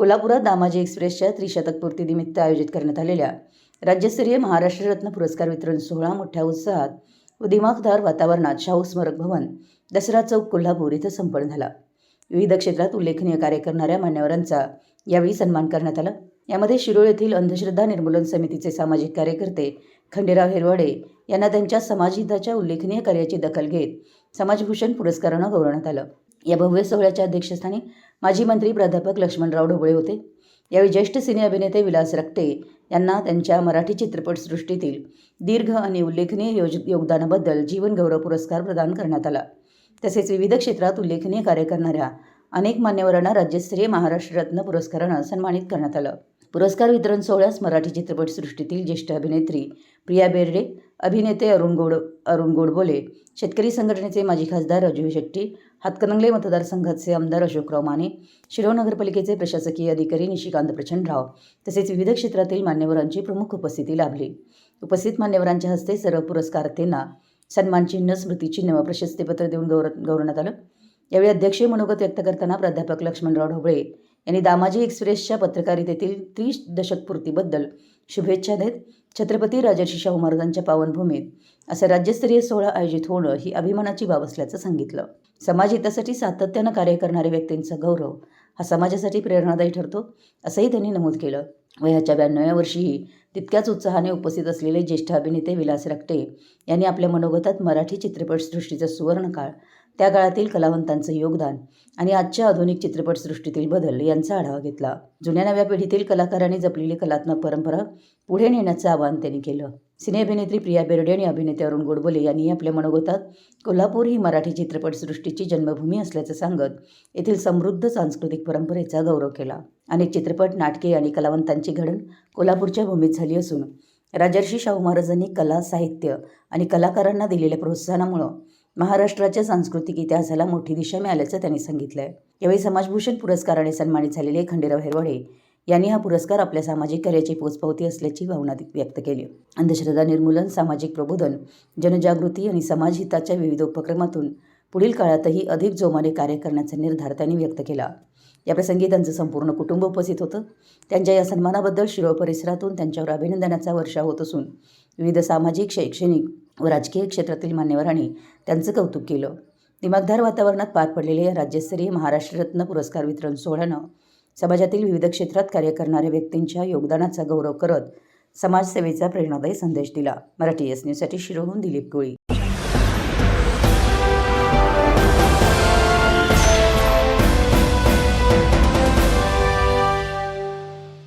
कोल्हापुरात दामाजी एक्सप्रेसच्या त्रिशतकपूर्तीनिमित्त आयोजित करण्यात आलेल्या राज्यस्तरीय महाराष्ट्र रत्न पुरस्कार वितरण सोहळा मोठ्या उत्साहात व दिमाखदार वातावरणात शाहू स्मारक भवन, दसरा चौक, कोल्हापूर इथं संपन्न झाला. विविध क्षेत्रात उल्लेखनीय कार्य करणाऱ्या मान्यवरांचा यावेळी सन्मान करण्यात आला. यामध्ये शिरोळ येथील अंधश्रद्धा निर्मूलन समितीचे सामाजिक कार्यकर्ते खंडेराव हिरवाडे यांना त्यांच्या समाजहिताच्या उल्लेखनीय कार्याची दखल घेत समाजभूषण पुरस्कारानं गौरवण्यात आलं. या भव्य सोहळ्याच्या अध्यक्षस्थानी माजी मंत्री प्राध्यापक लक्ष्मणराव ढोबळे होते. यावेळी ज्येष्ठ सिने अभिनेते विलास रक्ते यांना त्यांच्या मराठी चित्रपटसृष्टीतील दीर्घ आणि उल्लेखनीय योगदानाबद्दल जीवन गौरव पुरस्कार प्रदान करण्यात आला. तसेच विविध क्षेत्रात उल्लेखनीय कार्य करणाऱ्या अनेक मान्यवरांना राज्यस्तरीय महाराष्ट्र रत्न पुरस्कारानं सन्मानित करण्यात आलं. पुरस्कार वितरण सोहळ्यास मराठी चित्रपटसृष्टीतील ज्येष्ठ अभिनेत्री प्रिया बेर्डे, अभिनेते अरुण गोडबोले, शेतकरी संघटनेचे माजी खासदार राजू शेट्टी, हातकणंगले मतदारसंघाचे आमदार अशोकराव माने, शिरोळ नगरपालिकेचे प्रशासकीय अधिकारी निशिकांत प्रचंडराव तसेच विविध क्षेत्रातील मान्यवरांची प्रमुख उपस्थिती लाभली. उपस्थित मान्यवरांच्या हस्ते सर्व पुरस्कारार्थींना सन्मानचिन्ह, स्मृतिचिन्ह व प्रशस्तीपत्र देऊन गौरवण्यात आलं. यावेळी अध्यक्षीय मनोगत व्यक्त करताना प्राध्यापक लक्ष्मणराव ढोबळे यांनी दामाजी एक्सप्रेसच्या पत्रकारितेतील 30 दशकपूर्तीबद्दल शुभेच्छा देत छत्रपती राजर्षी शाहू महाराजांच्या पावनभूमीत असं राज्यस्तरीय सोहळा आयोजित होणं ही अभिमानाची बाब असल्याचं सांगितलं. समाजहितासाठी सातत्यानं कार्य करणाऱ्या व्यक्तींचा गौरव हा समाजासाठी प्रेरणादायी ठरतो असंही त्यांनी नमूद केलं. वयाच्या 92व्या वर्षीही तितक्याच उत्साहाने उपस्थित असलेले ज्येष्ठ अभिनेते विलास रक्ते यांनी आपल्या मनोगतात मराठी चित्रपटसृष्टीचा सुवर्णकाळ, त्या काळातील कलावंतांचं योगदान आणि आजच्या आधुनिक चित्रपटसृष्टीतील बदल यांचा आढावा घेतला. जुन्या नव्या पिढीतील कलाकारांनी जपलेली कलात्मक परंपरा पुढे नेण्याचं आवाहन त्यांनी केलं. सिने अभिनेत्री प्रिया बेर्डे आणि अभिनेते अरुण गोडबोले यांनी आपल्या मनोगतात कोल्हापूर ही मराठी चित्रपटसृष्टीची जन्मभूमी असल्याचं सांगत येथील समृद्ध सांस्कृतिक परंपरेचा गौरव केला. अनेक चित्रपट, नाटके आणि कलावंतांची घडण कोल्हापूरच्या भूमीत झाली असून राजर्षी शाहू महाराजांनी कला, साहित्य आणि कलाकारांना दिलेल्या प्रोत्साहनामुळं महाराष्ट्राच्या सांस्कृतिक इतिहासाला मोठी दिशा मिळाल्याचं त्यांनी सांगितलंय. यावेळी समाजभूषण पुरस्काराने सन्मानित झालेले खंडेराव हिरवाडे यांनी हा पुरस्कार आपल्या सामाजिक कार्याची पोचपावती असल्याची भावना व्यक्त केली. अंधश्रद्धा निर्मूलन, सामाजिक प्रबोधन, जनजागृती आणि समाजहिताच्या विविध उपक्रमातून पुढील काळातही अधिक जोमाने कार्य करण्याचा निर्धार त्यांनी व्यक्त केला. याप्रसंगी त्यांचं संपूर्ण कुटुंब उपस्थित होतं. त्यांच्या या सन्मानाबद्दल शिरोळ परिसरातून त्यांच्यावर अभिनंदनाचा वर्षाव होत असून विविध सामाजिक, शैक्षणिक व राजकीय क्षेत्रातील मान्यवरांनी त्यांचं कौतुक केलं. दिमाखदार वातावरणात पार पडलेल्या या राज्यस्तरीय महाराष्ट्र रत्न पुरस्कार वितरण सोहळ्यानं समाजातील विविध क्षेत्रात कार्य करणाऱ्या व्यक्तींच्या योगदानाचा गौरव करत समाजसेवेचा प्रेरणादायी संदेश दिला. मराठी एस न्यूजसाठी शिरोळहून दिलीप कोळी.